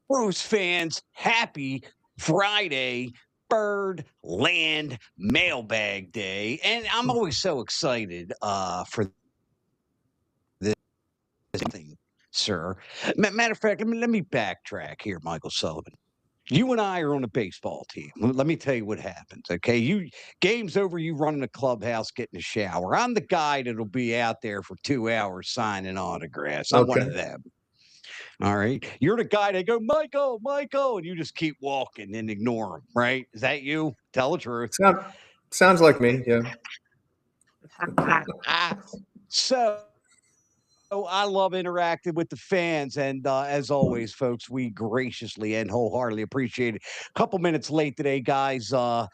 Bruce fans, happy Friday, Birdland Mailbag Day. And I'm always so excited for this thing, sir. Matter of fact, let me backtrack here, Michael Sullivan. You and I are on a baseball team. Let me tell you what happens. Okay. Game's over, you run in the clubhouse, get in the shower. I'm the guy that'll be out there for 2 hours signing autographs. I'm one of Okay. them. All right. You're the guy that go, Michael, Michael, and you just keep walking and ignore him, right? Is that you? Tell the truth. Sounds like me. Yeah. So I love interacting with the fans. And as always, folks, we graciously and wholeheartedly appreciate it. A couple minutes late today, guys. Some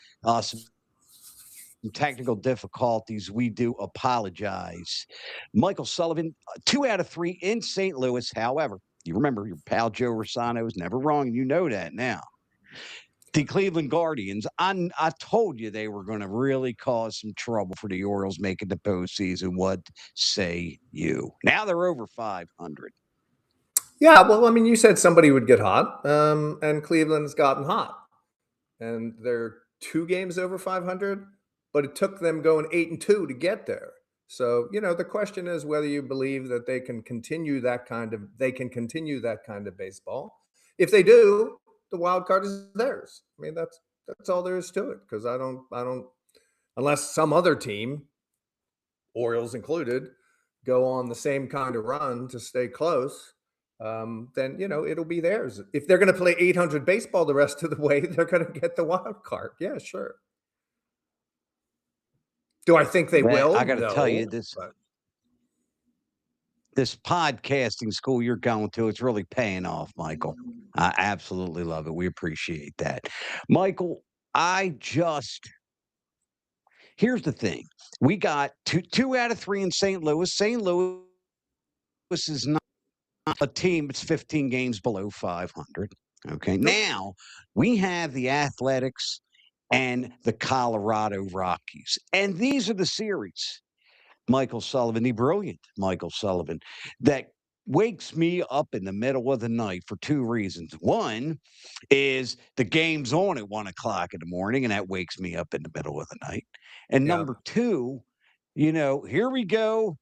technical difficulties. We do apologize. Michael Sullivan, 2 out of 3 in St. Louis. However, you remember your pal Joe Rossano is never wrong, and you know that now. The Cleveland Guardians, I told you they were going to really cause some trouble for the Orioles making the postseason. What say you? Now they're over 500. Yeah. Well, I mean, you said somebody would get hot, and Cleveland's gotten hot, and they're 2 games over 500, but it took them going 8-2 to get there. So, the question is whether you believe that they can continue that kind of baseball. If they do, the wild card is theirs. I mean, that's all there is to it. Because I don't, unless some other team, Orioles included, go on the same kind of run to stay close. Then it'll be theirs. If they're going to play 800 baseball the rest of the way, they're going to get the wild card. Yeah, sure. Do I think they will? I got to tell you, No. But this podcasting school you're going to, it's really paying off, Michael. I absolutely love it. We appreciate that. Michael, here's the thing. We got two out of 3 in St. Louis. St. Louis is not a team that's 15 games below 500. Okay. nope. Now we have the Athletics and the Colorado Rockies. And these are the series, Michael Sullivan, the brilliant Michael Sullivan, that wakes me up in the middle of the night for 2 reasons. One is the game's on at 1 o'clock in the morning, and that wakes me up in the middle of the night. And Yeah. number two, here we go.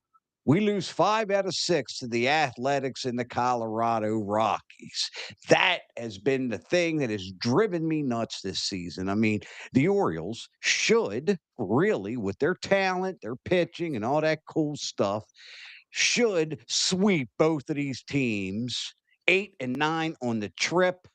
We lose 5 out of 6 to the Athletics and the Colorado Rockies. That has been the thing that has driven me nuts this season. I mean, the Orioles should really, with their talent, their pitching, and all that cool stuff, should sweep both of these teams 8-9 on the trip.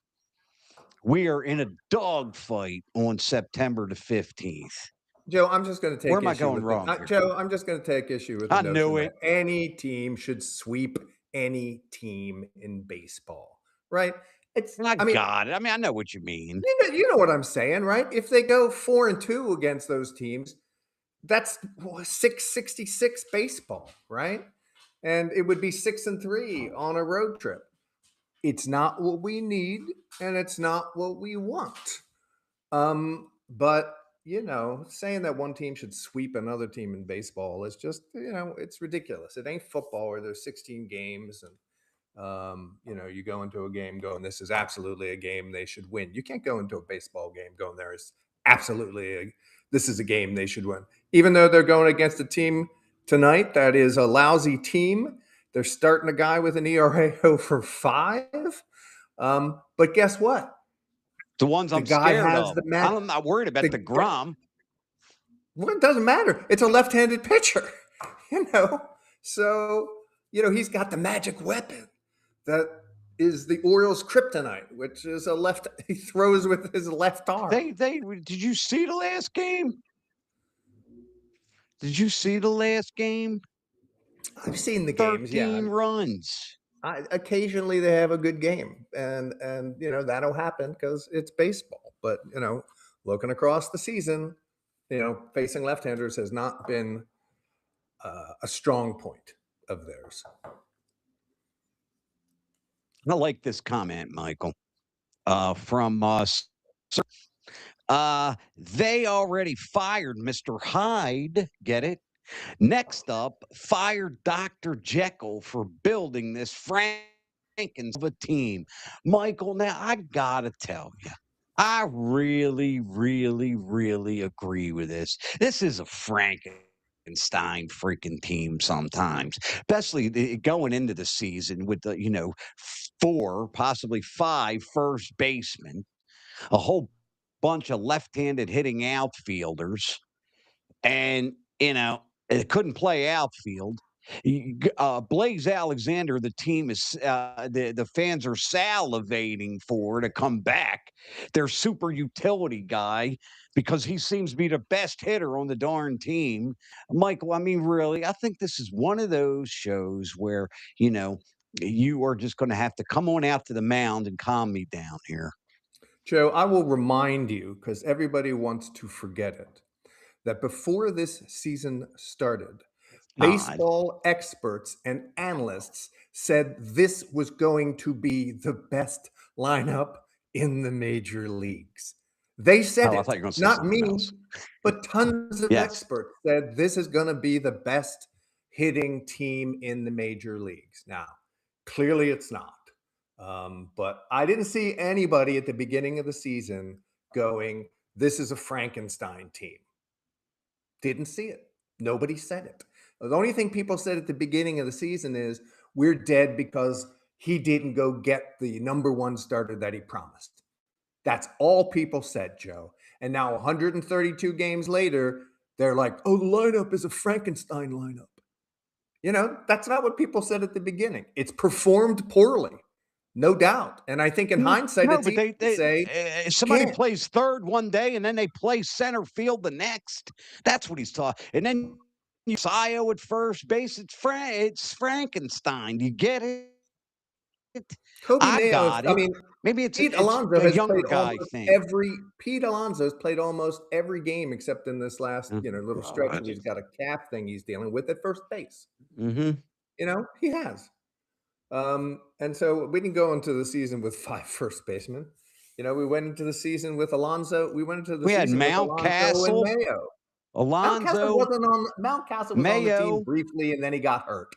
We are in a dogfight on September the 15th. Joe, I'm just going to Where take am I issue going with wrong the here? Joe. I'm just going to take issue with the I notion knew that it. any team should sweep any team in baseball, right? I I mean, got it. I mean, I know what you mean. you know what I'm saying, right? If they go 4-2 against those teams, that's 666 baseball, right? And it would be 6-3 on a road trip. It's not what we need, and it's not what we want. But saying that one team should sweep another team in baseball is just, it's ridiculous. It ain't football where there's 16 games and you go into a game going, this is absolutely a game they should win. You can't go into a baseball game going, this is a game they should win. Even though they're going against a team tonight that is a lousy team, they're starting a guy with an ERA over 5. But guess what? The ones The I'm guy scared has of. the match. I'm not worried about the Grom. Well, it doesn't matter. It's a left-handed pitcher, So, he's got the magic weapon that is the Orioles' kryptonite, which is he throws with his left arm. Did you see the last game? Did you see the last game? I've seen the games, 13 runs. Occasionally they have a good game, and that'll happen because it's baseball. But looking across the season, facing left-handers has not been a strong point of theirs. I like this comment, Michael, from us. They already fired Mr. Hyde. Get it? Next up, fired Dr. Jekyll for building this franchise. Rankings of a team. Michael, now I gotta tell you, I really, really, really agree with this. This is a Frankenstein freaking team sometimes, especially going into the season with the, four, possibly five first basemen, a whole bunch of left-handed hitting outfielders, and it couldn't play outfield. Blaze Alexander, the team is the fans are salivating for to come back. Their super utility guy because he seems to be the best hitter on the darn team. Michael, I mean, really, I think this is one of those shows where you know you are just going to have to come on out to the mound and calm me down here. Joe, I will remind you, because everybody wants to forget it, that before this season started, God, baseball experts and analysts said this was going to be the best lineup in the major leagues. They said oh, I thought it, you were going to say not something me, else. but tons of Yes. experts said this is going to be the best hitting team in the major leagues. Now, clearly it's not. But I didn't see anybody at the beginning of the season going, this is a Frankenstein team. Didn't see it. Nobody said it. The only thing people said at the beginning of the season is we're dead because he didn't go get the number one starter that he promised. That's all people said, Joe. And now 132 games later, they're like, oh, the lineup is a Frankenstein lineup. That's not what people said at the beginning. It's performed poorly, no doubt. And I think in hindsight, No, it's but easy to say, somebody can't. plays third one day and then they play center field the next. That's what he's taught. And then you Sio at first base. It's Frankenstein. You get it? Kobe I Mayo, got I it. mean, Maybe Pete it's Alonso a has younger played guy almost thing. every Pete Alonso has played almost every game except in this last, little stretch where he's got a calf thing he's dealing with at first base. Mm-hmm. He has. And so we didn't go into the season with five first basemen. We went into the season with Alonso. We went into the We had season with Alonso and Mountcastle, Mayo. Alonzo, Mountcastle was on the team Mayo. briefly and then he got hurt.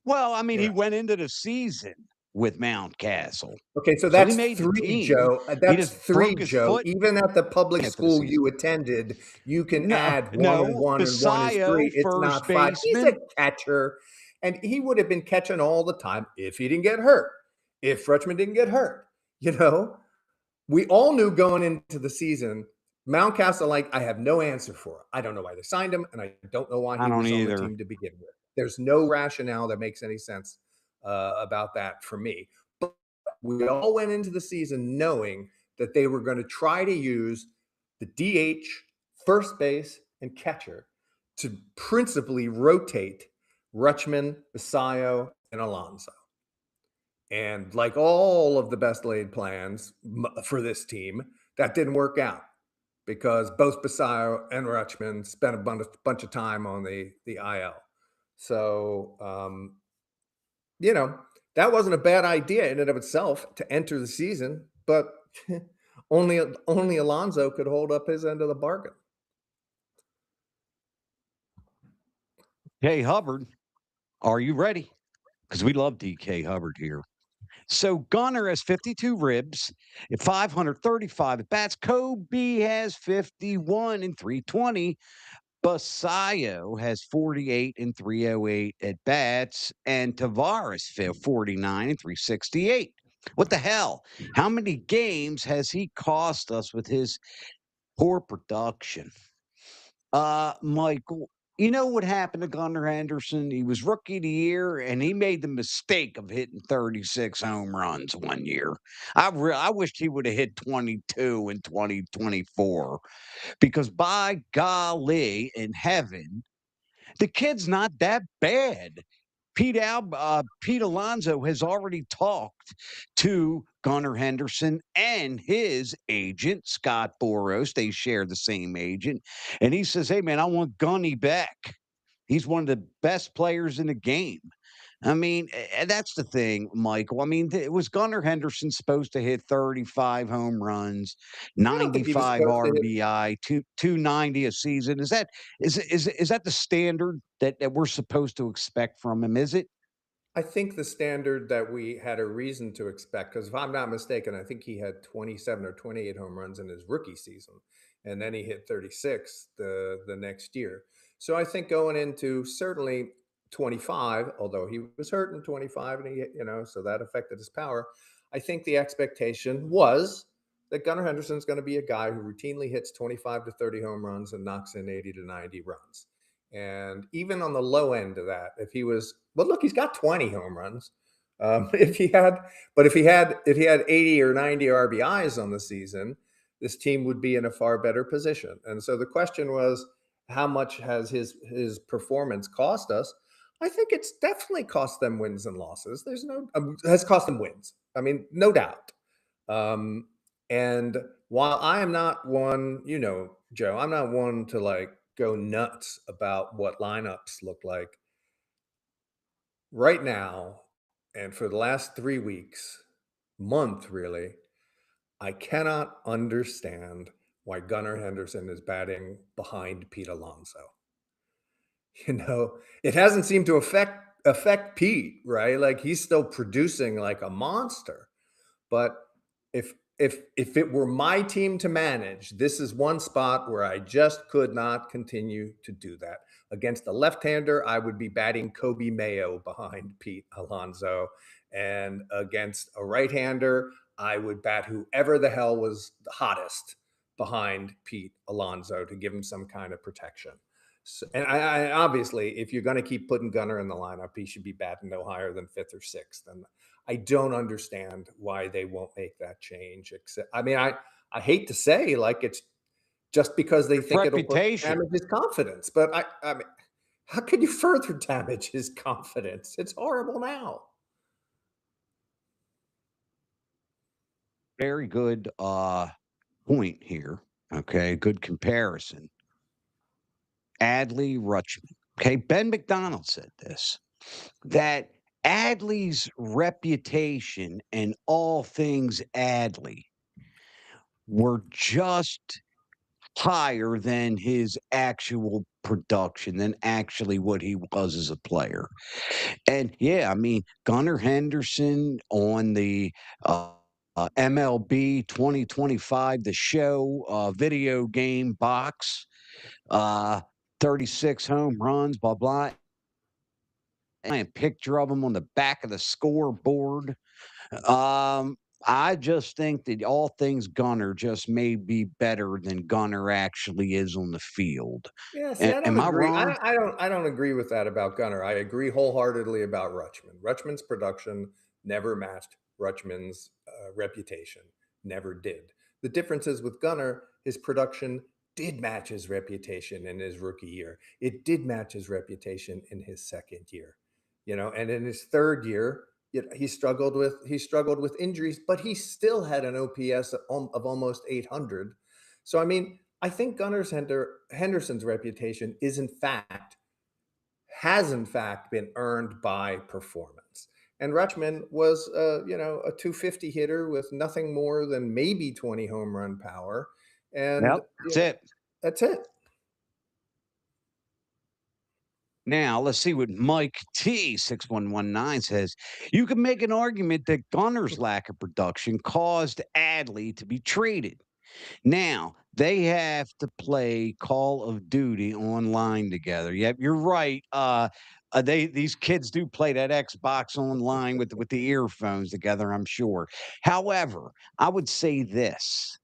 Well, I mean, You he know. went into the season with Mountcastle. Okay, so So he that's made the 3, team. Joe. He That's just 3, broke his Joe. foot Even at the public at the school season. you attended, you can No, add 1 and no, 1 and 1 is Basayo, 3. It's first not 5. He's a baseman. catcher, and he would have been catching all the time if he didn't get hurt, if Rutschman didn't get hurt. We all knew going into the season, Mountcastle, I have no answer for. I don't know why they signed him, and I don't know why I he don't was on the either. team to begin with. There's no rationale that makes any sense about that for me. But we all went into the season knowing that they were going to try to use the DH, first base, and catcher to principally rotate Rutschman, Basayo, and Alonso. And like all of the best laid plans for this team, that didn't work out because both Basayo and Rutschman spent a bunch of time on the IL. So, that wasn't a bad idea in and of itself to enter the season, but only Alonso could hold up his end of the bargain. Hey, Hubbard, are you ready? Because we love DK Hubbard here. So Gunner has 52 ribs, 535 at bats. Kobe has 51 and 320. Basayo has 48 and 308 at bats, and Tavares 49 and 368. What the hell? How many games has he cost us with his poor production? Michael, you know what happened to Gunnar Henderson? He was rookie of the year, and he made the mistake of hitting 36 home runs one year. I wished he would have hit 22 in 2024 because by golly in heaven, the kid's not that bad. Pete Alonso has already talked to Gunnar Henderson and his agent, Scott Boros. They share the same agent. And he says, hey, man, I want Gunny back. He's one of the best players in the game. I mean, that's the thing, Michael. I mean, was Gunnar Henderson supposed to hit 35 home runs, I don't think he was 95 supposed to hit. RBI, 290 a season? Is that the standard that we're supposed to expect from him? Is it? I think the standard that we had a reason to expect, because if I'm not mistaken, I think he had 27 or 28 home runs in his rookie season, and then he hit 36 the next year. So I think going into certainly 25, although he was hurt in 25, and so that affected his power. I think the expectation was that Gunnar Henderson's going to be a guy who routinely hits 25 to 30 home runs and knocks in 80 to 90 runs. And even on the low end of that, if he was, well, look, he's got 20 home runs. If he had, but if he had 80 or 90 RBIs on the season, this team would be in a far better position. And so the question was, how much has his performance cost us? I think it's definitely cost them wins and losses. There's no has cost them wins. I mean, no doubt. And while I am not one, Joe, I'm not one to like go nuts about what lineups look like right now. And for the last 3 weeks, month really, I cannot understand why Gunnar Henderson is batting behind Pete Alonso. It hasn't seemed to affect Pete, right? Like he's still producing like a monster. But if it were my team to manage, this is one spot where I just could not continue to do that. Against a left-hander, I would be batting Kobe Mayo behind Pete Alonso. And against a right-hander, I would bat whoever the hell was the hottest behind Pete Alonso to give him some kind of protection. So, and I obviously, if you're going to keep putting Gunnar in the lineup, he should be batting no higher than fifth or sixth. And I don't understand why they won't make that change. Except, I mean, I hate to say like it's just because they think it'll Reputation. damage his confidence, but I mean, how can you further damage his confidence? It's horrible now. Very good point here. Okay, good comparison. Adley Rutschman. Okay, Ben McDonald said this, that Adley's reputation and all things Adley were just higher than his actual production, than actually what he was as a player. And yeah, I mean, Gunnar Henderson on the MLB 2025, the show video game box, uh, 36 home runs, blah, blah. And a picture of him on the back of the scoreboard. Um, I just think that all things Gunner just may be better than Gunner actually is on the field. Yeah, see, I don't Am I agree. wrong? I don't agree with that about Gunner. I agree wholeheartedly about Rutschman. Rutschman's production never matched Rutschman's reputation. Never did. The difference is with Gunner, his production did match his reputation in his rookie year. It did match his reputation in his second year. And in his third year, he struggled with injuries, but he still had an OPS of almost 800. So I mean, I think Henderson's reputation has in fact been earned by performance. And Rutschman was, a 250 hitter with nothing more than maybe 20 home run power, and Yep. That's it. that's it. Now, let's see what Mike T 6119 says. You can make an argument that Gunner's lack of production caused Adley to be traded. Now, they have to play Call of Duty online together. Yep, you're right. These kids do play that Xbox online with the earphones together, I'm sure. However, I would say this.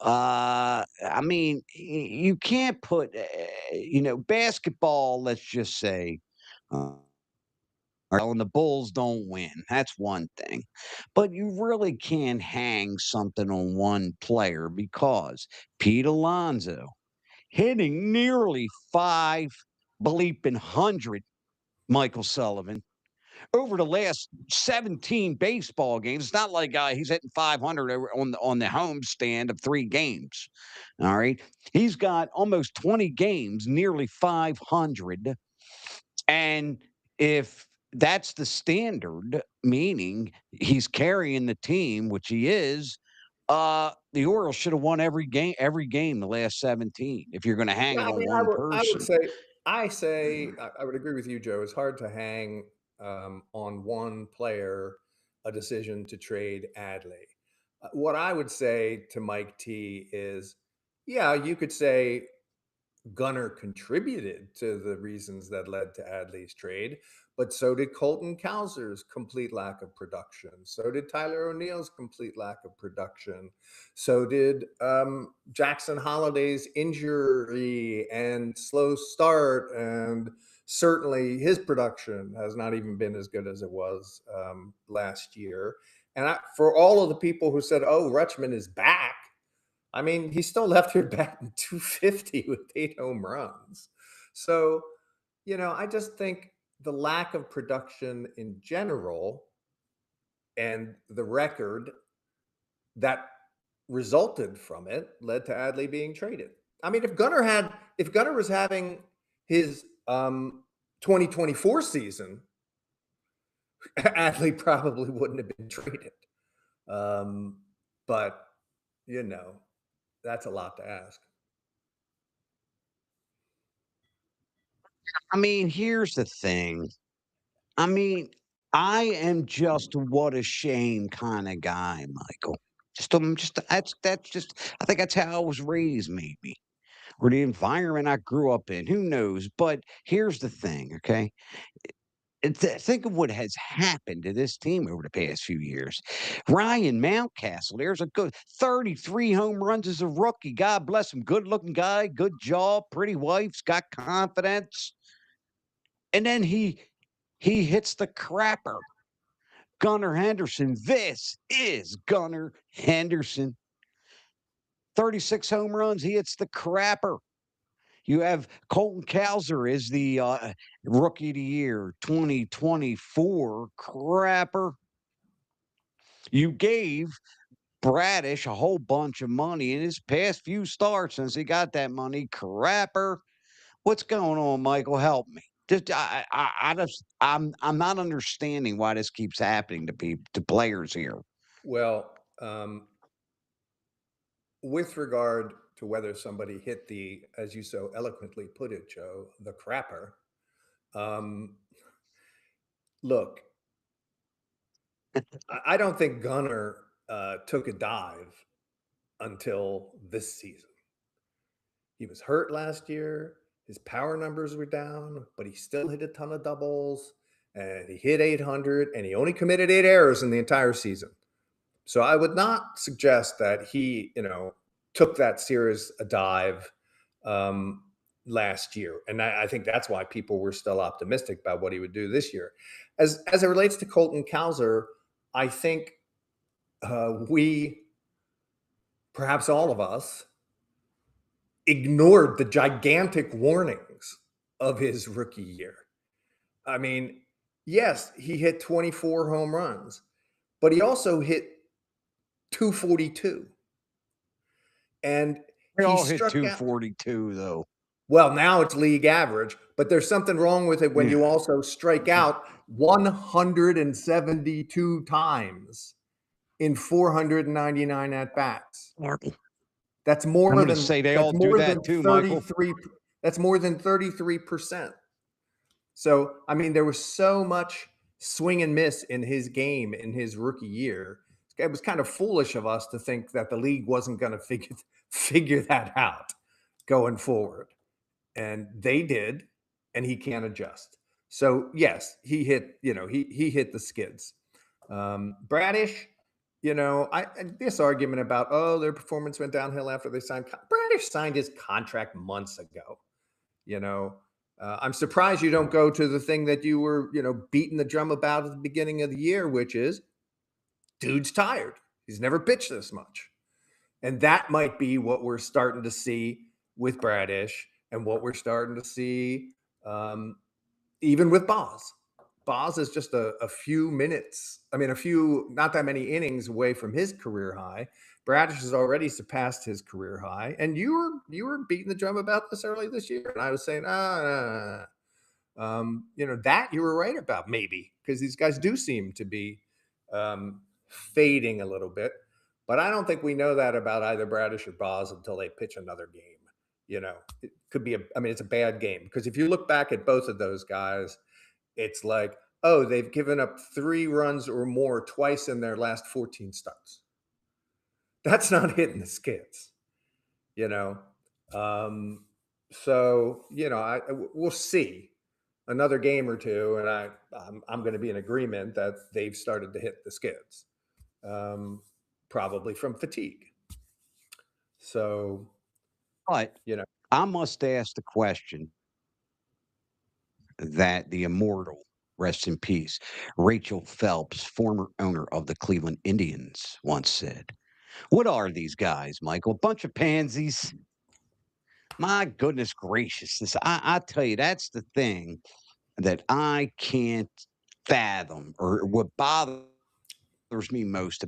I mean, you can't put, basketball, let's just say, uh, and the Bulls don't win. That's one thing. But you really can't hang something on one player because Pete Alonso hitting nearly 500, Michael Sullivan, over the last 17 baseball games. It's not like he's hitting 500 on the homestand of 3 games. All right. He's got almost 20 games, nearly 500. And if that's the standard, meaning he's carrying the team, which he is, the Orioles should have won every game the last 17 if you're going to hang Yeah, it I on mean, one I would person. say I would agree with you, Joe. It's hard to hang on one player a decision to trade Adley. What I would say to Mike T is, yeah, you could say Gunnar contributed to the reasons that led to Adley's trade, but so did Colton Cowser's complete lack of production. So did Tyler O'Neill's complete lack of production. So did Jackson Holliday's injury and slow start. And certainly his production has not even been as good as it was last year. And for all of the people who said, oh, Rutschman is back, I mean, he still left here batting 250 with 8 home runs. So, I just think the lack of production in general and the record that resulted from it led to Adley being traded. I mean, if Gunnar was having his 2024 season, Adley probably wouldn't have been traded. But, that's a lot to ask. I mean, here's the thing. I mean, I am just what a shame kind of guy, Michael. Just that's just I think that's how I was raised, maybe, or the environment I grew up in. Who knows? But here's the thing, okay? Think of what has happened to this team over the past few years. Ryan Mountcastle, there's a good 33 home runs as a rookie. God bless him. Good looking guy, good job, pretty wife's got confidence. And then he hits the crapper. Gunnar Henderson. This is Gunnar Henderson. 36 home runs. He hits the crapper. You have Colton Cowser is the rookie of the year 2024 crapper. You gave Bradish a whole bunch of money in his past few starts since he got that money. Crapper. What's going on, Michael? Help me. I'm not understanding why this keeps happening to people, to players here. Well, with regard to whether somebody hit the, as you so eloquently put it, Joe, the crapper, look, I don't think Gunnar took a dive until this season. He was hurt last year. His power numbers were down, but he still hit a ton of doubles and he hit 800 and he only committed 8 errors in the entire season. So I would not suggest that he, took that series a dive last year. And I think that's why people were still optimistic about what he would do this year. As it relates to Colton Cowser, I think we, perhaps all of us, ignored the gigantic warnings of his rookie year. I mean, yes, he hit 24 home runs, but he also hit 242. And They he all hit struck out. 242, though. Well, now it's league average, but there's something wrong with it when you also strike out 172 times in 499 at bats. That's more I'm going to than say they that's all do more that than too, Michael. 33. That's more than 33%. So, I mean, there was so much swing and miss in his game in his rookie year. It was kind of foolish of us to think that the league wasn't going to figure that out going forward. And they did, and he can't adjust. So yes, he hit, he hit the skids. Bradish, this argument about, their performance went downhill after they signed. Bradish signed his contract months ago. I'm surprised you don't go to the thing that you were, beating the drum about at the beginning of the year, which is dude's tired. He's never pitched this much. And that might be what we're starting to see with Bradish and what we're starting to see even with Boz. Boz is just a few minutes. I mean, not that many innings away from his career high. Bradish has already surpassed his career high. And you were beating the drum about this early this year. And I was saying, that you were right about, maybe, because these guys do seem to be fading a little bit. But I don't think we know that about either Bradish or Boz until they pitch another game. It could be it's a bad game, because if you look back at both of those guys, it's like oh, they've given up 3 runs or more twice in their last 14 starts. That's not hitting the skids, you know? Um, so, we'll see another game or 2, and I'm gonna be in agreement that they've started to hit the skids, um, probably from fatigue. So, But you know I must ask the question that the immortal, rest in peace, Rachel Phelps, former owner of the Cleveland Indians, once said. What are these guys, Michael? A bunch of pansies. My goodness gracious. I tell you, that's the thing that I can't fathom, or what bothers me most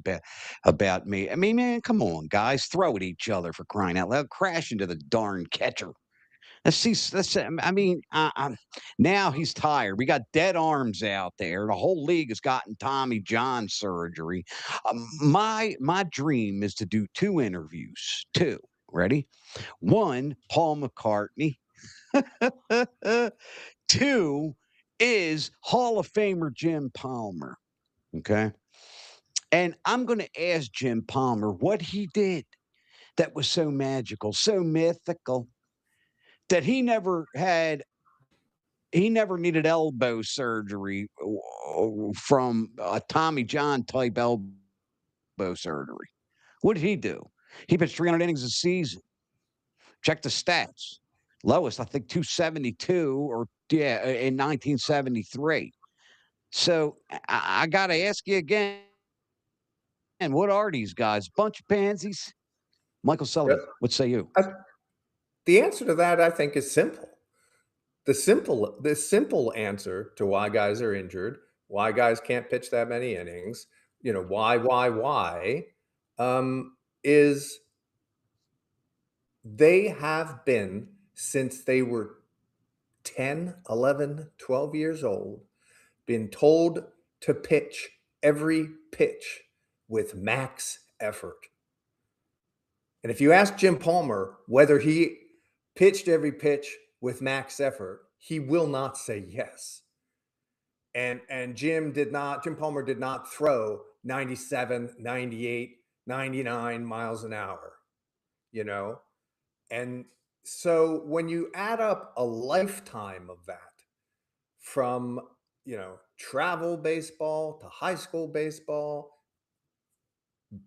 about me. I mean, man, come on, guys, throw at each other for crying out loud. Crash into the darn catcher. Let's see. I mean, now he's tired. We got dead arms out there. The whole league has gotten Tommy John surgery. My dream is to do 2 interviews. 2. Ready? 1, Paul McCartney. 2 is Hall of Famer Jim Palmer. Okay. And I'm going to ask Jim Palmer what he did that was so magical, so mythical, that he never needed elbow surgery from a Tommy John type elbow surgery. What did he do? He pitched 300 innings a season. Check the stats. Lowest, I think, 272 or yeah, in 1973. So I got to ask you again, what are these guys? Bunch of pansies? Michael Yep. Sullivan, what say you? I The answer to that, I think, is simple. The simple answer to why guys are injured, why guys can't pitch that many innings, why, is they have been, since they were 10, 11, 12 years old, been told to pitch every pitch with max effort. And if you ask Jim Palmer whether he pitched every pitch with max effort, he will not say yes. And Jim Palmer did not throw 97, 98, 99 miles an hour, you know? And so when you add up a lifetime of that, from, travel baseball to high school baseball,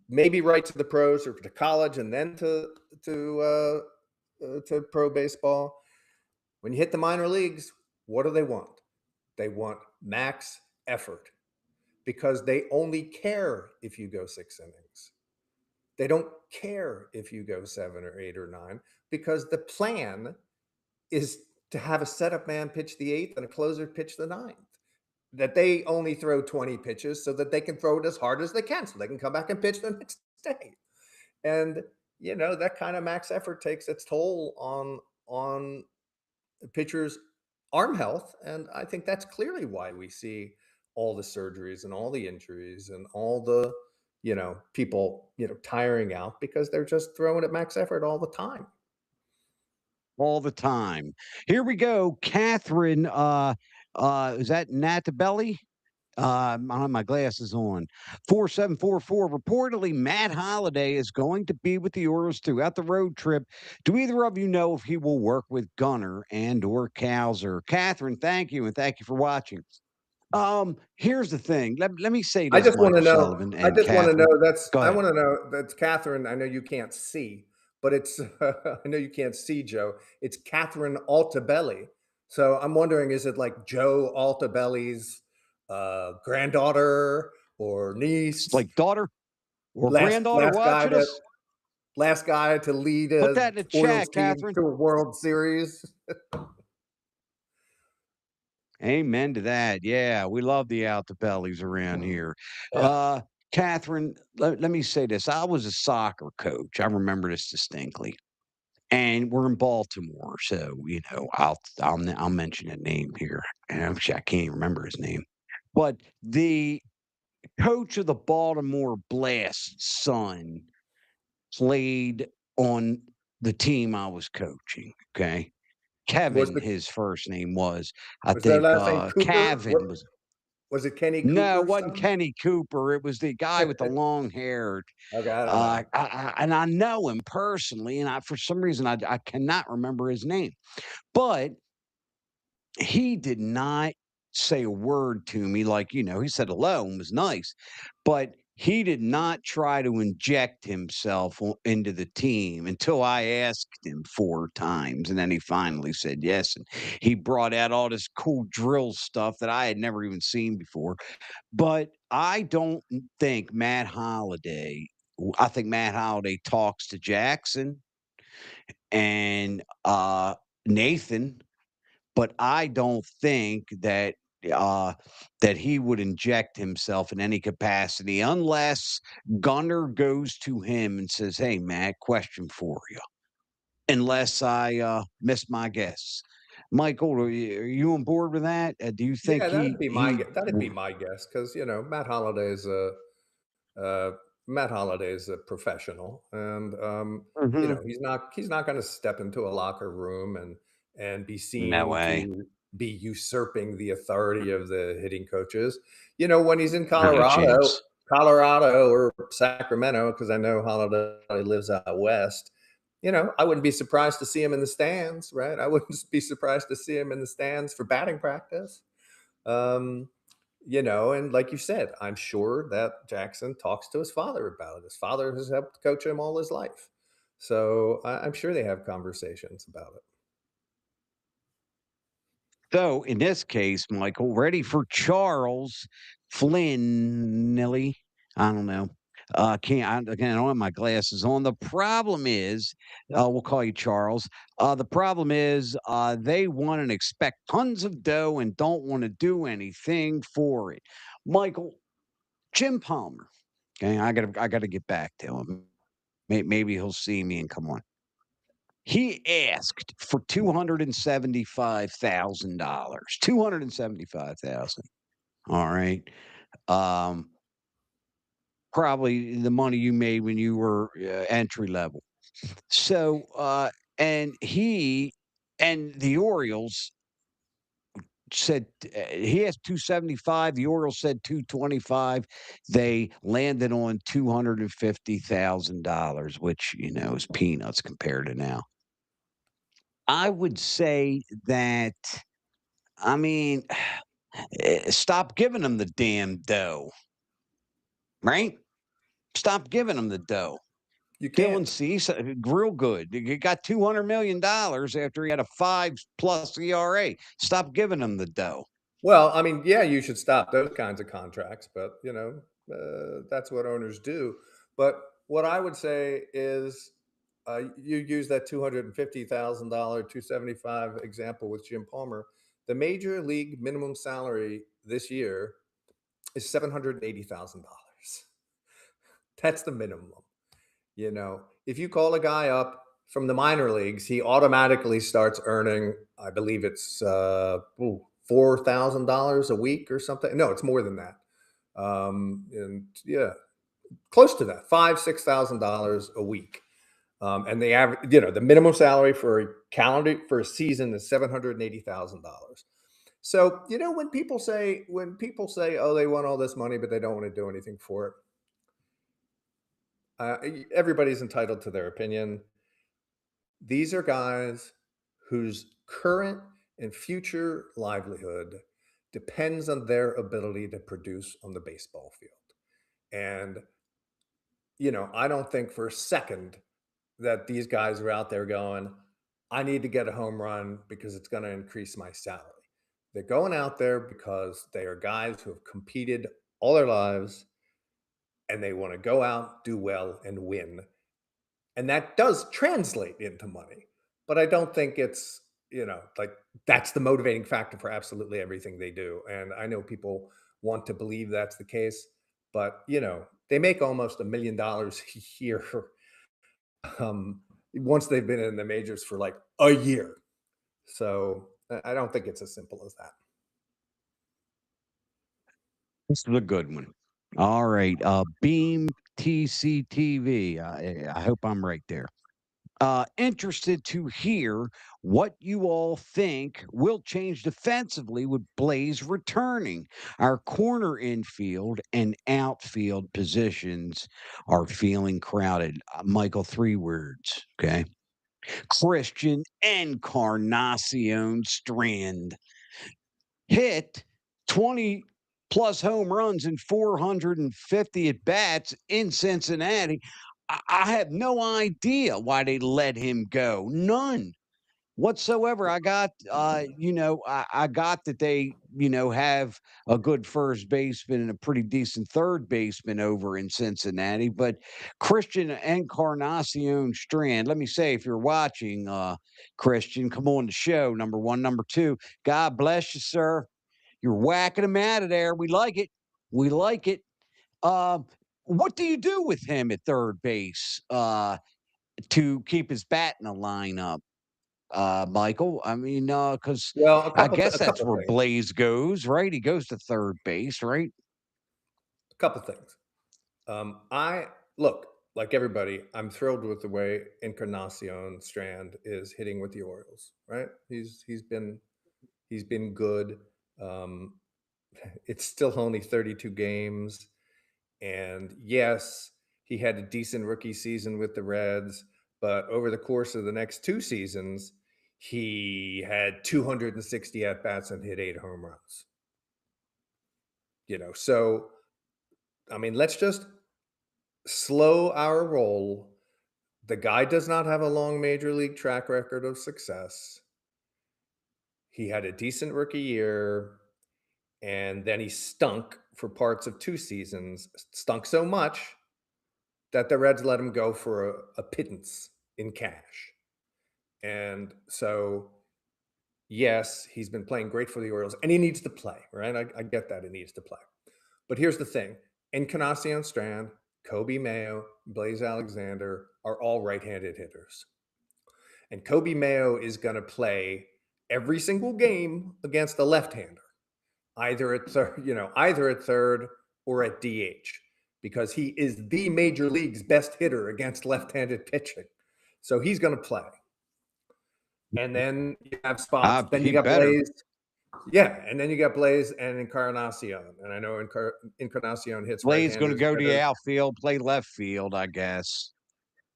maybe right to the pros or to college and then to pro baseball. When you hit the minor leagues, what do they want? They want max effort, because they only care if you go 6 innings. They don't care if you go 7 or 8 or 9, because the plan is to have a setup man pitch the 8th and a closer pitch the 9th. That they only throw 20 pitches so that they can throw it as hard as they can, so they can come back and pitch the next day. And that kind of max effort takes its toll on pitchers' arm health, and I think that's clearly why we see all the surgeries and all the injuries and all the people tiring out, because they're just throwing at max effort all the time. All the time. Here we go. Catherine, is that Natabelli? I don't have my glasses on. 4744. Reportedly, Matt Holliday is going to be with the Orioles throughout the road trip. Do either of you know if he will work with Gunner and or Cowser? Catherine, thank you, and thank you for watching. Here's the thing. Let me say I this, just want to Michael know. Sullivan I and just want to know Catherine. that's. Go I ahead. want to know that's Catherine. I know you can't see, but it's. I know you can't see, Joe. It's Catherine Altabelli. So I'm wondering, is it like Joe Altabelli's granddaughter or It's niece? like daughter or Last granddaughter last guy watching to us. last guy to lead Put a that in the Orioles chat, team Catherine. to a World Series. Amen to that. Yeah, we love the Altabellis around here. Yeah. Uh, Catherine, let me say this. I was a soccer coach. I remember this distinctly. And we're in Baltimore, so I'll mention a name here. And actually, I can't even remember his name. But the coach of the Baltimore Blast's son played on the team I was coaching. Okay. Was Kevin, the his first name was. I was their think last name Cooper? What Kevin was. Was it Kenny No, it Cooper's wasn't son? Kenny Cooper. It was the guy with the long hair. Okay, I don't know. And I know him personally, and for some reason I cannot remember his name. But he did not say a word to me, like, he said hello and was nice, but he did not try to inject himself into the team until I asked him 4 times, and then he finally said yes, and he brought out all this cool drill stuff that I had never even seen before. But I don't think Matt Holliday. I think Matt Holliday talks to Jackson and Nathan, but I don't think uh, that he would inject himself in any capacity unless Gunner goes to him and says, "Hey, Matt, question for you." Unless I miss my guess, Michael, are you on board with that? Do you think Yeah, that'd be w- my guess because uh, Matt Holliday is a professional, and Mhm. he's not going to step into a locker room and be No seen way. to be usurping the authority of the hitting coaches. When he's in Not a chance. Colorado or Sacramento, because I know Holiday lives out west. I wouldn't be surprised to see him in the stands, right? I wouldn't be surprised to see him in the stands for batting practice. Um, and like you said, I'm sure that Jackson talks to his father about it. His father has helped coach him all his life. So I'm sure they have conversations about it. So in this case, Michael, ready for Charles Flynn Nilly. I don't know. Can't again, I don't have my glasses on. The problem is, we'll call you Charles. The problem is they want and expect tons of dough and don't want to do anything for it. Michael, Jim Palmer. Okay, I gotta get back to him. Maybe he'll see me and come on. He asked for $275,000. 275,000. All right. Um, Probably the money you made when you were entry level. So, and the Orioles said he has 275. The Orioles said 225. They landed on $250,000, which is peanuts compared to now. I would say that, I mean, stop giving them the damn dough, right? Stop giving them the dough. You Dylan can't. Cease, real good. He got $200 million after he had a 5+ ERA. Stop giving him the dough. Well, I mean, yeah, you should stop those kinds of contracts, but that's what owners do. But what I would say is, you use that $250,000, 275 example with Jim Palmer. The major league minimum salary this year is $780,000. That's the minimum. If you call a guy up from the minor leagues, he automatically starts earning, I believe it's $4,000 a week or something. No, it's more than that. And yeah, close to that, $5,000 6,000 a week. And the average, the minimum salary for a season is $780,000. So when people say, oh, they want all this money, but they don't want to do anything for it, everybody's entitled to their opinion. These are guys whose current and future livelihood depends on their ability to produce on the baseball field. And, I don't think for a second that these guys are out there going, I need to get a home run because it's going to increase my salary. They're going out there because they are guys who have competed all their lives and they want to go out, do well, and win. And that does translate into money. But I don't think it's, like that's the motivating factor for absolutely everything they do. And I know people want to believe that's the case, but they make almost $1 million a year once they've been in the majors for like a year. So I don't think it's as simple as that. This is a good one. All right. Beam TCTV. I hope I'm right there. Interested to hear what you all think will change defensively with Blaze returning. Our corner infield and outfield positions are feeling crowded. Michael, 3 words. Okay. Christian Encarnacion Strand hit 20 plus home runs and 450 at bats in Cincinnati. I have no idea why they let him go. None whatsoever. I got, I got that they, have a good first baseman and a pretty decent third baseman over in Cincinnati. But Christian Encarnacion Strand, let me say, if you're watching, Christian, come on the show. Number one, number two. God bless you, sir. You're whacking him out of there. We like it. We like it. Um, what do you do with him at third base to keep his bat in the lineup, Michael? I mean, because Well, I guess a that's couple where things. Blaze goes, right? He goes to third base, right? A couple things. I look like everybody. I'm thrilled with the way Encarnacion Strand is hitting with the Orioles. Right? He's been good. Um, it's still only 32 games, and yes, he had a decent rookie season with the Reds. But over the course of the next 2 seasons, he had 260 at bats and hit 8 home runs. So I mean, let's just slow our roll. The guy does not have a long major league track record of success. He had a decent rookie year, and then he stunk for parts of 2 seasons. Stunk so much that the Reds let him go for a pittance in cash. And so, yes, he's been playing great for the Orioles, and he needs to play, right? I get that he needs to play. But here's the thing. Encarnacion Strand, Kobe Mayo, Blaze Alexander are all right-handed hitters. And Kobe Mayo is going to play every single game against a left-hander, either at third or at DH, because he is the major league's best hitter against left-handed pitching. So he's going to play. And then you have spots. Then you got better. Blaze. Yeah, and then you got Blaze and Encarnacion. And I know Encarnacion hits Blaze right-handers going to go to the better. outfield, play left field, I guess,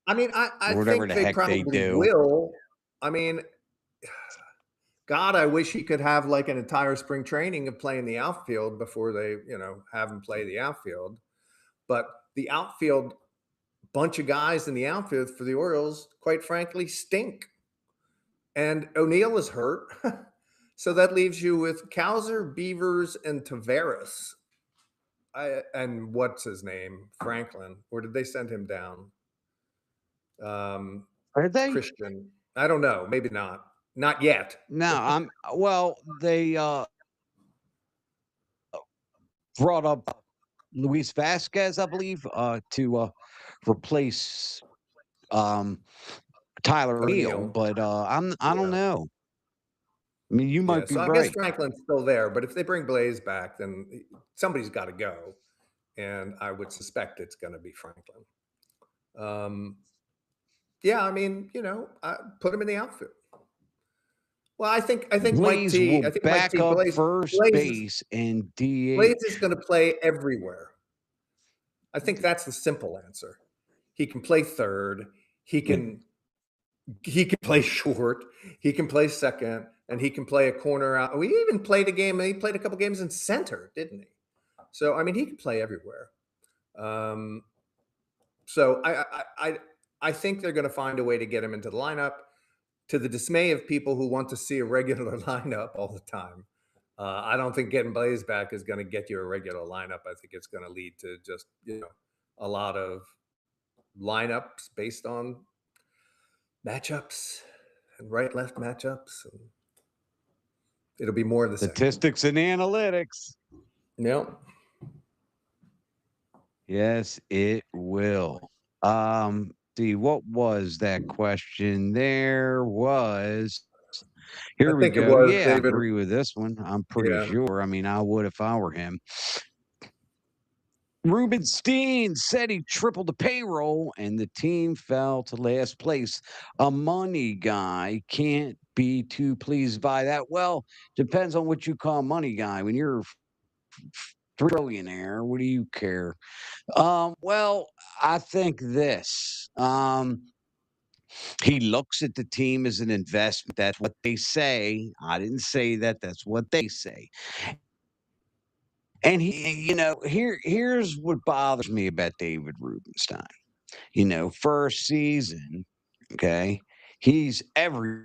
I mean, I or whatever think the they heck they probably do. will. I mean, God, I wish he could have like an entire spring training of playing the outfield before they, have him play the outfield. But the outfield, bunch of guys in the outfield for the Orioles, quite frankly, stink. And O'Neill is hurt. So that leaves you with Kowser, Beavers, and Tavares. And what's his name? Franklin. Or did they send him down? Are they? Christian. I don't know. Maybe not. Not yet. No, they brought up Luis Vasquez, I believe, to replace Tyler O'Neill, O'Neill. but I don't Yeah. know. I mean, you Yeah. might be So I guess right. Franklin's still there, but if they bring Blaze back, then somebody's got to go. And I would suspect it's going to be Franklin. Yeah, I mean, I put him in the outfield. Well, I think Mike Blaze T. will I think Mike back T. up Blaze first Blaze is base and DH. Blaze is going to play everywhere. I think that's the simple answer. He can play third. He can play short. He can play second, and he can play a corner out. We even played a game. He played a couple games in center, didn't he? So I mean, he can play everywhere. So I think they're going to find a way to get him into the lineup, to the dismay of people who want to see a regular lineup all the time. I don't think getting Blaze back is going to get you a regular lineup. I think it's going to lead to just a lot of lineups based on matchups and right-left matchups, and it'll be more of the same. Statistics and analytics. Yep. Yes, it will. See, what was that question? Here I we think it go. was Yeah, I David. agree with this one. I'm pretty Yeah. sure. I mean, I would if I were him. Rubenstein said he tripled the payroll and the team fell to last place. A money guy can't be too pleased by that. Well, depends on what you call money guy. When you're a trillionaire, what do you care? Well, I think this. He looks at the team as an investment. That's what they say. I didn't say that. That's what they say. And here's what bothers me about David Rubenstein. First season, okay, he's every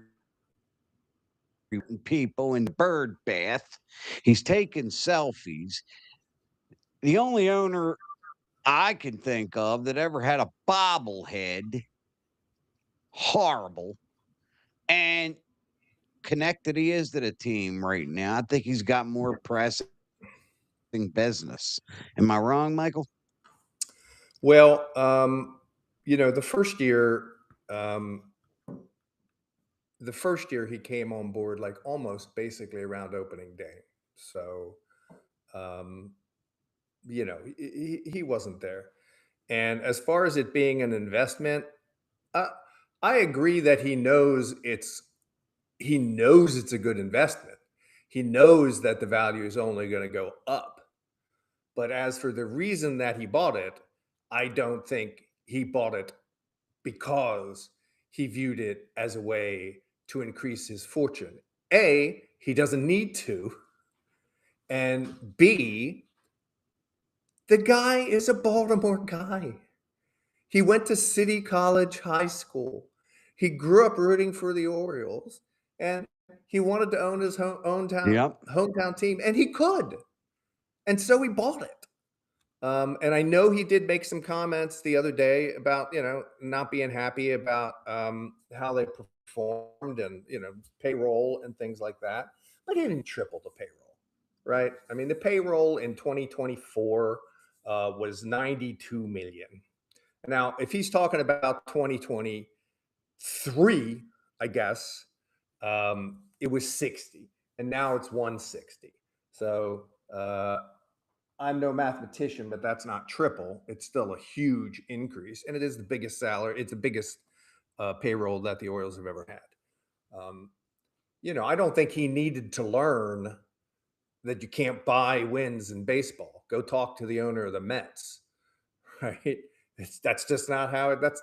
people in the bird bath. He's taking selfies. The only owner I can think of that ever had a bobblehead, horrible, and connected he is to the team right now. I think he's got more pressing business. Am I wrong, Michael? Well, the first year, um, he came on board like almost basically around opening day. So, um, he wasn't there. And as far as it being an investment, I, I agree that he knows it's a good investment. He knows that the value is only going to go up. But as for the reason that he bought it, I don't think he bought it because he viewed it as a way to increase his fortune. A, he doesn't need to. And B, the guy is a Baltimore guy. He went to City College High School. He grew up rooting for the Orioles, and he wanted to own his Yep. hometown team, and he could. And so he bought it. And I know he did make some comments the other day about, not being happy about how they performed and, payroll and things like that. But he didn't triple the payroll, right? I mean, the payroll in 2024 was 92 million. Now, if he's talking about 2023, I guess, it was 60, and now it's 160. So I'm no mathematician, but that's not triple. It's still a huge increase, and it is the biggest salary. It's the biggest payroll that the Orioles have ever had. I don't think he needed to learn that you can't buy wins in baseball. Go talk to the owner of the Mets, right? That's just not how it. That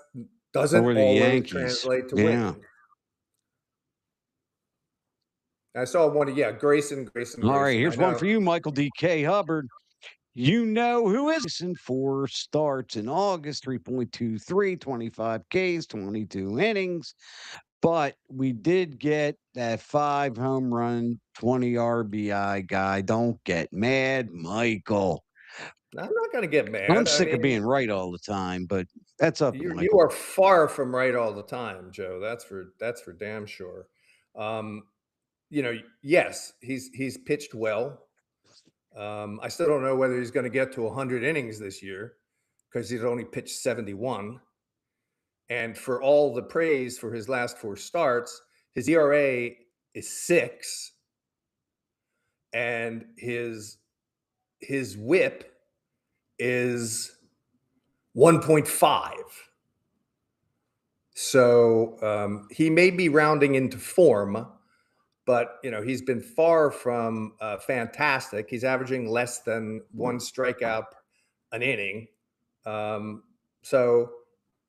doesn't Or the always Yankees. translate to Yeah. winning. I saw one. Yeah, Grayson. All right. I Here's one know. for you, Michael D.K. Hubbard. You know who is in 4 starts in August, 3.23, 25 Ks, 22 innings. But we did get that 5 home run, 20 RBI guy. Don't get mad, Michael. I'm not going to get I'm mad. I sick of mean, being right all the time, but that's up to you Michael. are far from right all the time, Joe. That's for damn sure. Um, yes, he's pitched well. I still don't know whether he's going to get to 100 innings this year because he's only pitched 71. And for all the praise for his last 4 starts, his ERA is 6, and his WHIP is 1.5. So he may be rounding into form, but he's been far from fantastic. He's averaging less than 1 strikeout an inning. So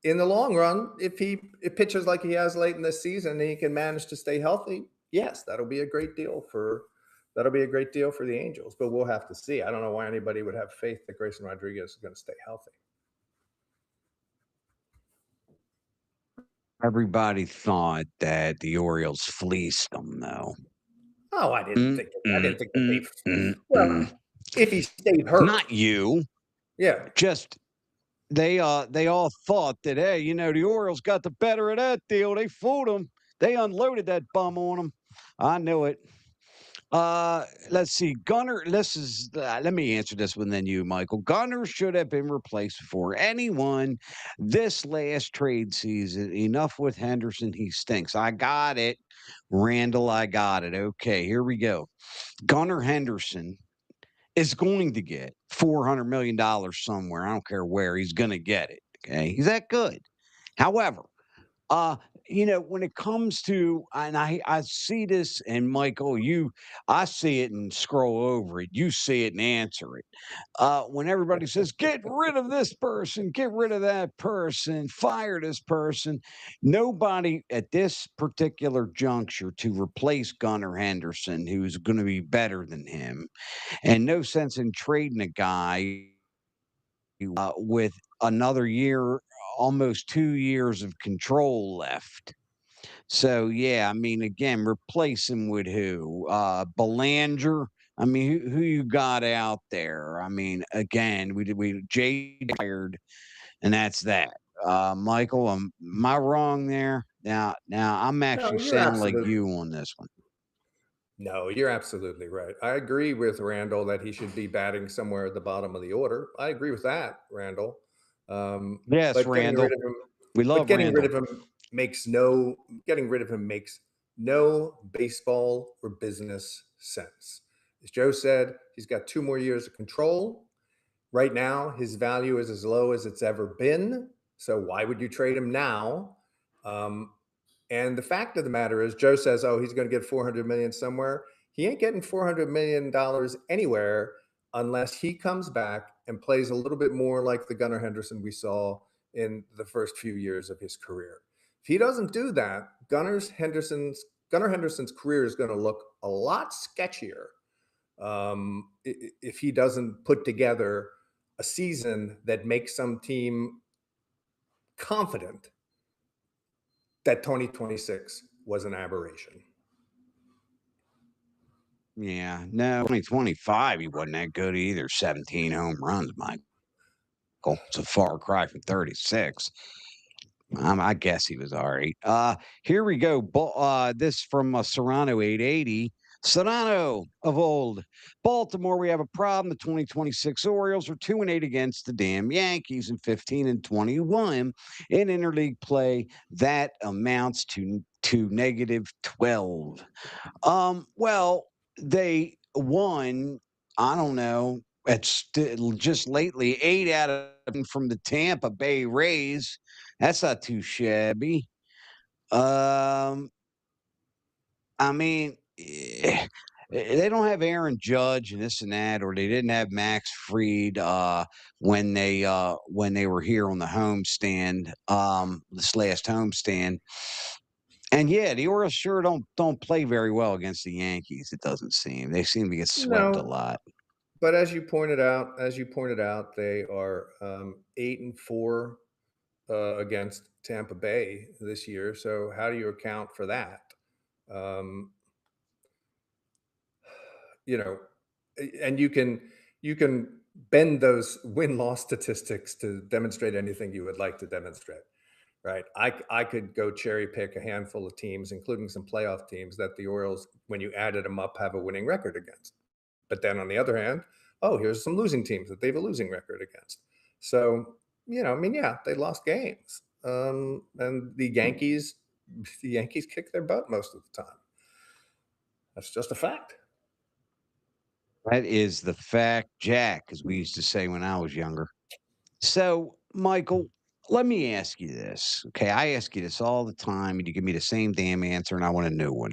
in the long run, if he pitches like he has late in this season and he can manage to stay healthy, yes, that'll be a great deal for the Angels. But we'll have to see. I don't know why anybody would have faith that Grayson Rodriguez is going to stay healthy. Everybody thought that the Orioles fleeced them, though. Oh, I didn't think it. I didn't think that they. Mm. Well, if he stayed hurt, Not you. yeah. Just they all thought that, hey, the Orioles got the better of that deal. They fooled them. They unloaded that bum on them. I knew it. Let's see. Gunner, let me answer this one, then you, Michael. Gunner should have been replaced before anyone this last trade season. Enough with Henderson. He stinks. I got it. Randall, I got it. Okay, here we go. Gunnar Henderson is going to get $400 million somewhere. I don't care where, he's gonna get it, okay? He's that good. However, uh, when it comes to and I see this, and Michael, I see it and scroll over it. You see it and answer it. When everybody says, "Get rid of this person, get rid of that person, fire this person," nobody at this particular juncture to replace Gunnar Henderson, who's going to be better than him, and no sense in trading a guy with another year, almost 2 years of control left. So yeah, I mean, again, replace him with who? Belanger. I mean, who you got out there? I mean, again, we Jay fired, and that's that. Michael, am I wrong there? Now I'm No, actually you're sound like absolutely you on this one. no, you're absolutely right. I agree with Randall that he should be batting somewhere at the bottom of the order. I agree with that, Randall. Yes, But getting rid Randall. of him, We but love getting rid Randall. of him makes no getting rid of him makes no baseball or business sense. As Joe said, he's got 2 more years of control. Right now, his value is as low as it's ever been. So why would you trade him now? Um, and the fact of the matter is, Joe says, "Oh, he's going to get 400 million somewhere." He ain't getting 400 million dollars anywhere unless he comes back and plays a little bit more like the Gunnar Henderson we saw in the first few years of his career. If he doesn't do that, Gunnar Henderson's career is going to look a lot sketchier if he doesn't put together a season that makes some team confident that 2026 was an aberration. Yeah, no, 2025, he wasn't that good either. 17 home runs, Michael. It's a far cry from 36. I guess he was all right. Here we go. This from Serrano 880. Serrano of old. Baltimore, we have a problem. The 2026 Orioles are 2-8 against the damn Yankees and 15-21 in interleague play. That amounts to negative 12. Well, they won, I don't know, just lately 8 out of from the Tampa Bay Rays. That's not too shabby. Um, I mean, they don't have Aaron Judge and this and that, or they didn't have Max Fried when they were here on the homestand, this last homestand. And yeah, the Orioles sure don't play very well against the Yankees, it doesn't seem. They seem to get swept a No, lot. but as you pointed out, they are 8-4 against Tampa Bay this year. So how do you account for that? Um, you know, and you can bend those win loss statistics to demonstrate anything you would like to demonstrate. Right. I could go cherry pick a handful of teams, including some playoff teams that the Orioles, when you added them up, have a winning record against. But then on the other hand, oh, here's some losing teams that they have a losing record against. So, I mean, yeah, they lost games. And the Yankees kick their butt most of the time. That's just a fact. That is the fact, Jack, as we used to say when I was younger. So, Michael, let me ask you this. Okay, I ask you this all the time, and you give me the same damn answer, and I want a new one.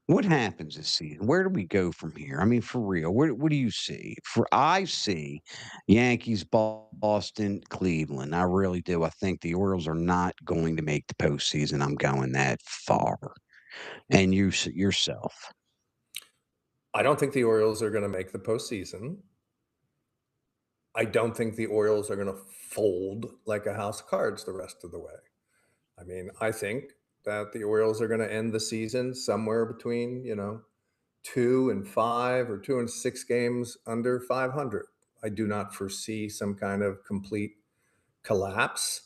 What happens this season? Where do we go from here? I mean, for real, what do you see? I see Yankees, Boston, Cleveland. I really do. I think the Orioles are not going to make the postseason. I'm going that far. And yourself. I don't think the Orioles are going to make the postseason. I don't think the Orioles are going to fold like a house of cards the rest of the way. I mean, I think that the Orioles are going to end the season somewhere between, 2-5 or 2-6 games under 500. I do not foresee some kind of complete collapse.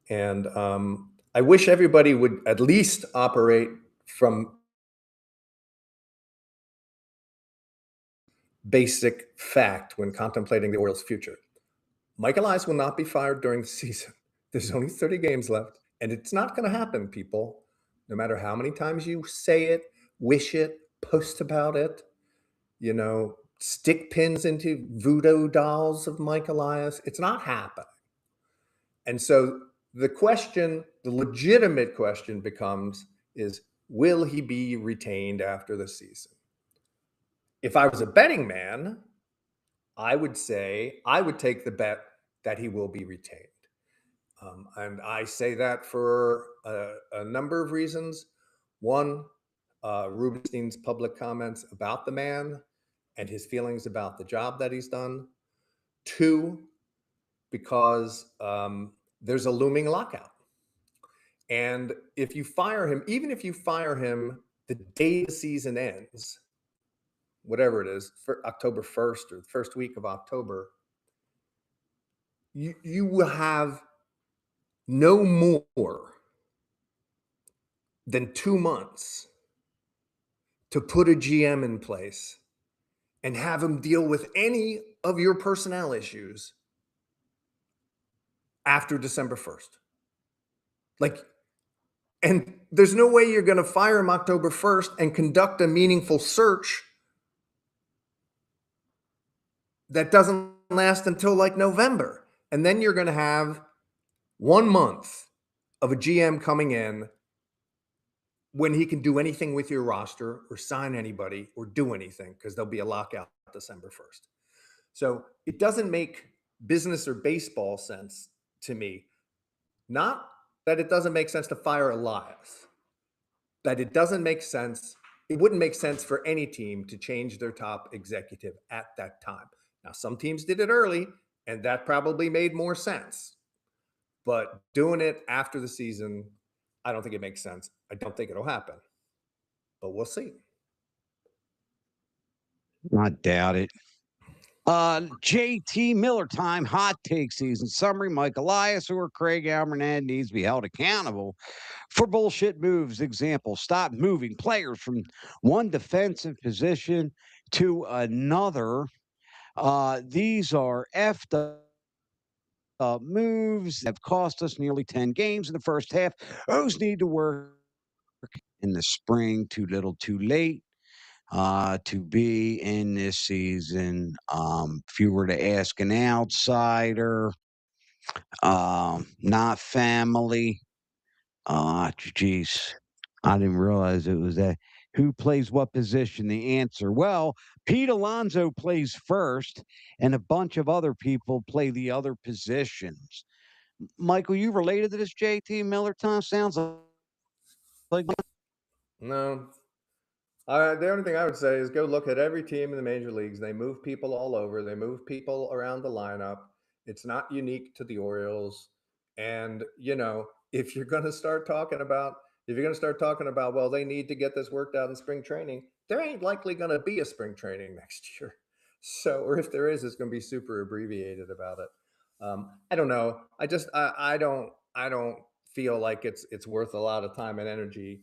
And I wish everybody would at least operate from basic fact when contemplating the Orioles' future. Michael Eyes will not be fired during the season. There's only 30 games left, and it's not going to happen, people. No matter how many times you say it, wish it, post about it, stick pins into voodoo dolls of Mike Elias. It's not happening. And so the legitimate question becomes is, will he be retained after the season? If I was a betting man, I would say I would take the bet that he will be retained. And I say that for a number of reasons. One, Rubenstein's public comments about the man and his feelings about the job that he's done. Two, because there's a looming lockout. And if you fire him, even if you fire him the day the season ends, whatever it is, for October 1st or the first week of October, you will have no more than 2 months to put a GM in place and have him deal with any of your personnel issues after December 1st. Like, and there's no way you're going to fire him October 1st and conduct a meaningful search that doesn't last until like November. And then you're going to have 1 month of a GM coming in when he can do anything with your roster or sign anybody or do anything because there'll be a lockout December 1st. So it doesn't make business or baseball sense to me. Not that it doesn't make sense to fire Elias, that it doesn't make sense. It wouldn't make sense for any team to change their top executive at that time. Now, some teams did it early, and that probably made more sense. But doing it after the season, I don't think it makes sense. I don't think it'll happen. But we'll see. I doubt it. JT Miller time, hot take season summary. Mike Elias or Craig Almernad needs to be held accountable for bullshit moves. Example, stop moving players from one defensive position to another. These are effed moves that have cost us nearly 10 games in the first half. Those need to work in the spring. Too little, too late to be in this season. If you were to ask an outsider, not family, geez, I didn't realize it was that. Who plays what position? The answer. Well, Pete Alonso plays first, and a bunch of other people play the other positions. Michael, you related to this JT Miller time? Sounds like No. The only thing I would say is go look at every team in the major leagues. They move people all over. They move people around the lineup. It's not unique to the Orioles. And if you're going to start talking about, well, they need to get this worked out in spring training, there ain't likely going to be a spring training next year. So, or if there is, it's going to be super abbreviated about it. I don't know. I don't feel like it's worth a lot of time and energy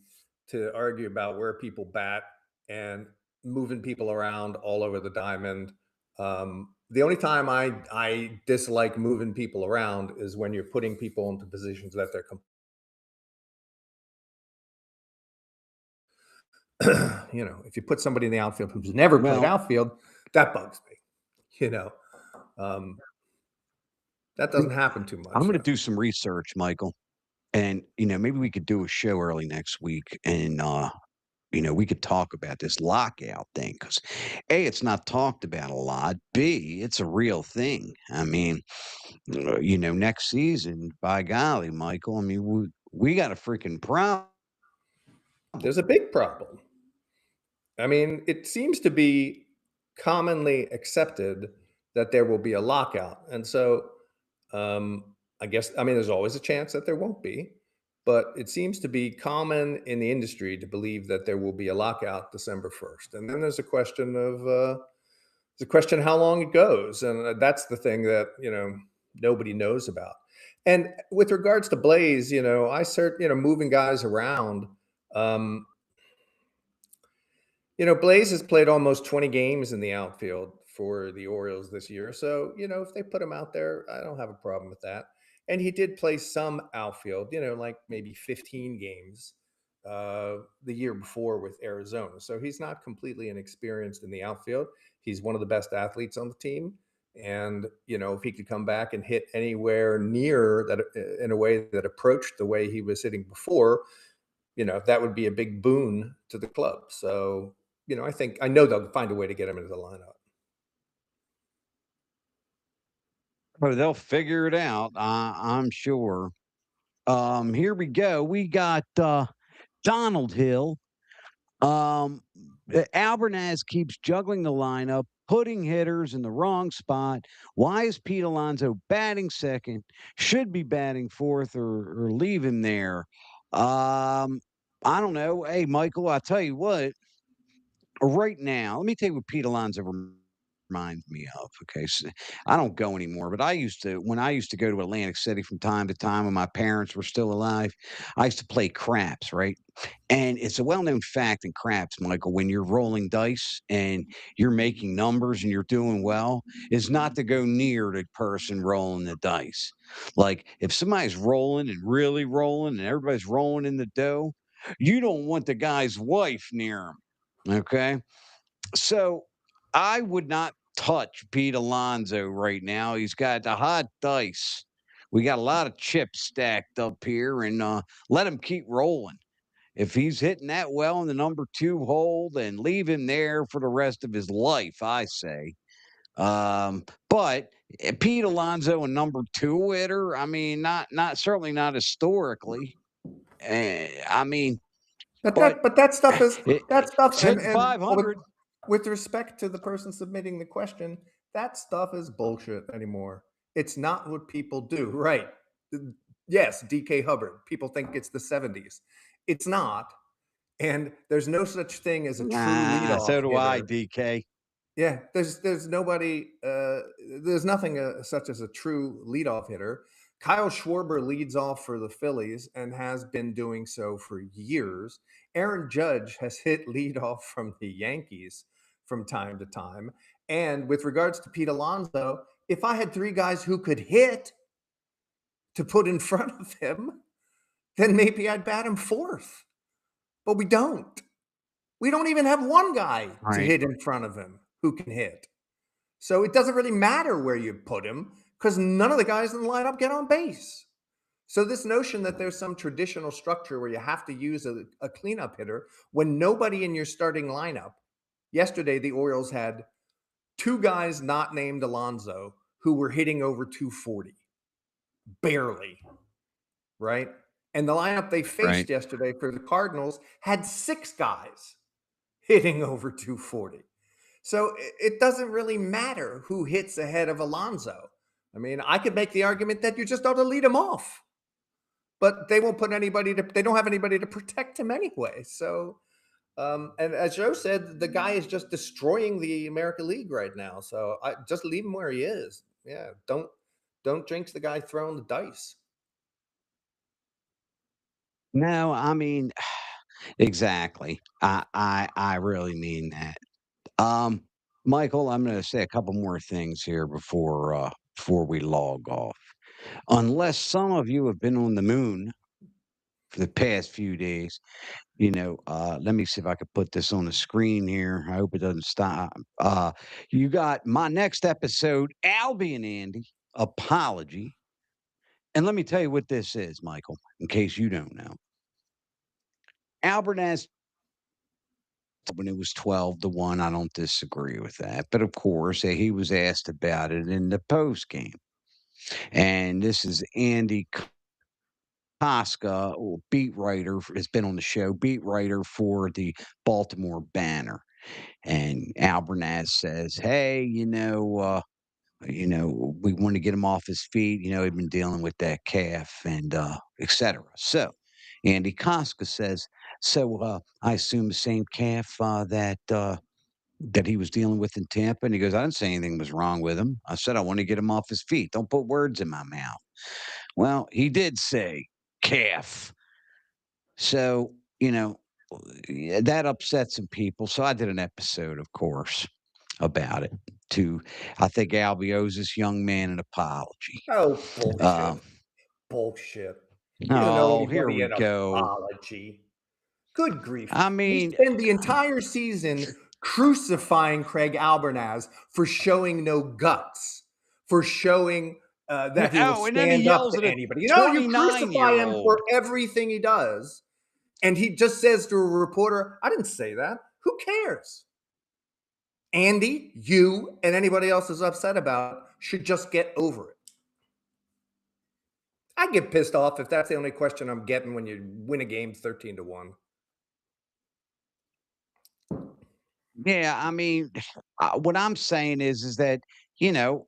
to argue about where people bat and moving people around all over the diamond. The only time I dislike moving people around is when you're putting people into positions that they're, if you put somebody in the outfield who's never played well, outfield, that bugs me. You know, um, that doesn't happen too I'm much going to though. do some research, Michael. And, maybe we could do a show early next week and, we could talk about this lockout thing because A, it's not talked about a lot. B, it's a real thing. I mean, next season, by golly, Michael, I mean, we got a freaking problem. There's a big problem. I mean, it seems to be commonly accepted that there will be a lockout. And so I guess, I mean, there's always a chance that there won't be, but it seems to be common in the industry to believe that there will be a lockout December 1st. And then there's a question of, how long it goes. And that's the thing that, nobody knows about. And with regards to Blaze, moving guys around, um, Blaze has played almost 20 games in the outfield for the Orioles this year. So, if they put him out there, I don't have a problem with that. And he did play some outfield, like maybe 15 games the year before with Arizona. So he's not completely inexperienced in the outfield. He's one of the best athletes on the team. And, if he could come back and hit anywhere near that in a way that approached the way he was hitting before, that would be a big boon to the club. So, I know they'll find a way to get him into the lineup. Oh, they'll figure it out, I'm sure. Here we go. We got Donald Hill. Albernaz keeps juggling the lineup, putting hitters in the wrong spot. Why is Pete Alonso batting second? Should be batting fourth or leave him there. I don't know. Hey, Michael, I'll tell you what, right now, let me tell you what Pete Alonso reminds me of. Okay, so I don't go anymore, but when I used to go to Atlantic City from time to time when my parents were still alive, I used to play craps, right? And it's a well-known fact in craps, Michael, when you're rolling dice and you're making numbers and you're doing well, is not to go near the person rolling the dice. Like if somebody's rolling and really rolling and everybody's rolling in the dough, you don't want the guy's wife near him. Okay. So I would not touch Pete Alonso right now. He's got the hot dice. We got a lot of chips stacked up here, and let him keep rolling. If he's hitting that well in the number two hole, then leave him there for the rest of his life, I say. But Pete Alonso, a number two hitter, I mean, not certainly not historically. I mean, But but that stuff is that stuff, it's and hitting and with 500. with respect to the person submitting the question, that stuff is bullshit anymore. It's not what people do, right? Yes, DK Hubbard. People think it's the 70s. It's not, and there's no such thing as a true Nah, leadoff so do I, hitter. DK. Yeah, there's nobody, there's nothing such as a true leadoff hitter. Kyle Schwarber leads off for the Phillies and has been doing so for years. Aaron Judge has hit leadoff from the Yankees from time to time. And with regards to Pete Alonso, if I had three guys who could hit to put in front of him, then maybe I'd bat him fourth. But we don't. We don't even have one guy to Right. hit in front of him who can hit. So it doesn't really matter where you put him because none of the guys in the lineup get on base. So this notion that there's some traditional structure where you have to use a cleanup hitter when nobody in your starting lineup. Yesterday, the Orioles had two guys not named Alonso who were hitting over 240, barely, right? And the lineup they faced Right. yesterday for the Cardinals had six guys hitting over 240. So it doesn't really matter who hits ahead of Alonso. I mean, I could make the argument that you just ought to lead him off, but they won't put anybody they don't have anybody to protect him anyway. So, and as Joe said, the guy is just destroying the American League right now. So I just leave him where he is. Yeah. Don't jinx the guy throwing the dice. No, I mean, exactly. I really mean that. Um, Michael, I'm gonna say a couple more things here before we log off. Unless some of you have been on the moon for the past few days, let me see if I could put this on the screen here. I hope it doesn't stop. You got my next episode, Albie and Andy, apology. And let me tell you what this is, Michael, in case you don't know. Albert asked when it was 12-1. I don't disagree with that. But of course, he was asked about it in the post game. And this is Andy Koska, beat writer, has been on the show, beat writer for the Baltimore Banner. And Albernaz says, "Hey, we want to get him off his feet. He'd been dealing with that calf and etc." So Andy Koska says, "So I assume the same calf that he was dealing with in Tampa." And he goes, "I didn't say anything was wrong with him. I said I want to get him off his feet. Don't put words in my mouth." Well, he did say calf. So, yeah, that upset some people. So I did an episode, of course, about it. To, I think Albie owes this young man an apology. Oh, bullshit. Um, Bullshit. He doesn't owe oh, here anybody we an go. apology. Good grief. I We mean, spend the entire season crucifying Craig Albernaz for showing no guts, for showing that he will oh, and then he stand up yells to at a anybody. You know, you 29 crucify year him for old. everything he does, and he just says to a reporter, I didn't say that. Who cares? Andy, you, and anybody else is upset about it should just get over it. I get pissed off if that's the only question I'm getting when you win a game 13-1. Yeah, I mean, what I'm saying is that, you know,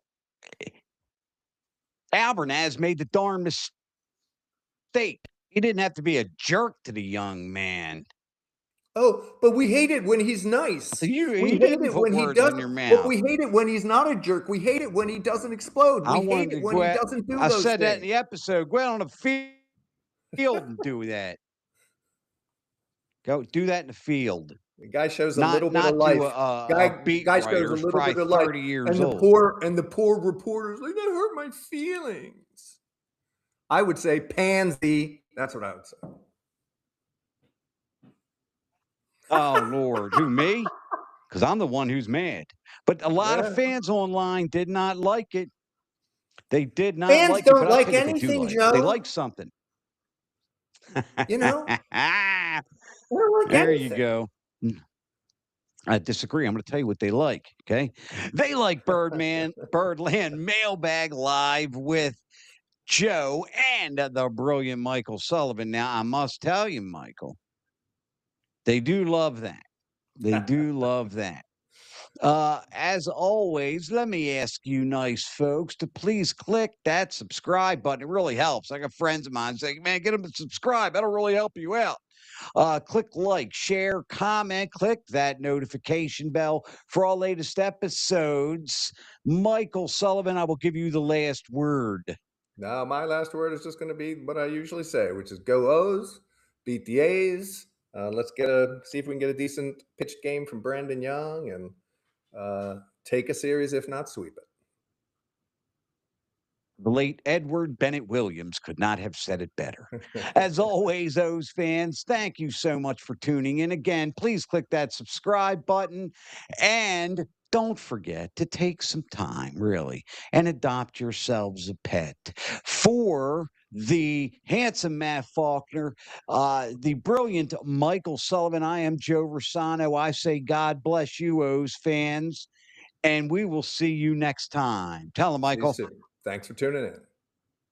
Albernaz made the darn mistake. He didn't have to be a jerk to the young man. Oh, but we hate it when he's So nice. you We he hate didn't it put when he words does, in your but mouth. we hate it when he's not a jerk. We hate it when he doesn't explode. I We hate wanted it to when go he out. doesn't do I those said that in things. the episode. Go out on the field and do that. Go do that in the field. The guy shows a Not little bit of not to life. a Guy beat guy shows writer a who's little probably bit of life, 30 years and old. the poor reporters like that hurt my feelings. I would say pansy. That's what I would say. Oh Lord, who me? Because I'm the one who's mad. But a lot of Yeah. fans online did not like it. They did not Fans like it, don't but I'll like tell you what they do anything, like. They like Joe. something. You know, they don't like There you anything. go. I disagree. I'm going to tell you what they like. Okay. They like Birdland Mailbag Live with Joe and the brilliant Michael Sullivan. Now, I must tell you, Michael, they do love that. They do love that. As always, let me ask you, nice folks, to please click that subscribe button. It really helps. I got friends of mine saying, man, get them to subscribe. That'll really help you out. Click like, share, comment, click that notification bell for all latest episodes. Michael Sullivan, I will give you the last word. Now, my last word is just going to be what I usually say, which is go O's, beat the A's. Let's see if we can get a decent pitched game from Brandon Young and take a series, if not sweep it. The late Edward Bennett Williams could not have said it better. As always, O's fans, thank you so much for tuning in. Again, please click that subscribe button and don't forget to take some time, really, and adopt yourselves a pet. For the handsome Matt Faulkner, the brilliant Michael Sullivan, I am Joe Rossano. I say God bless you, O's fans, and we will see you next time. Tell them, See you Michael. soon. Thanks for tuning in.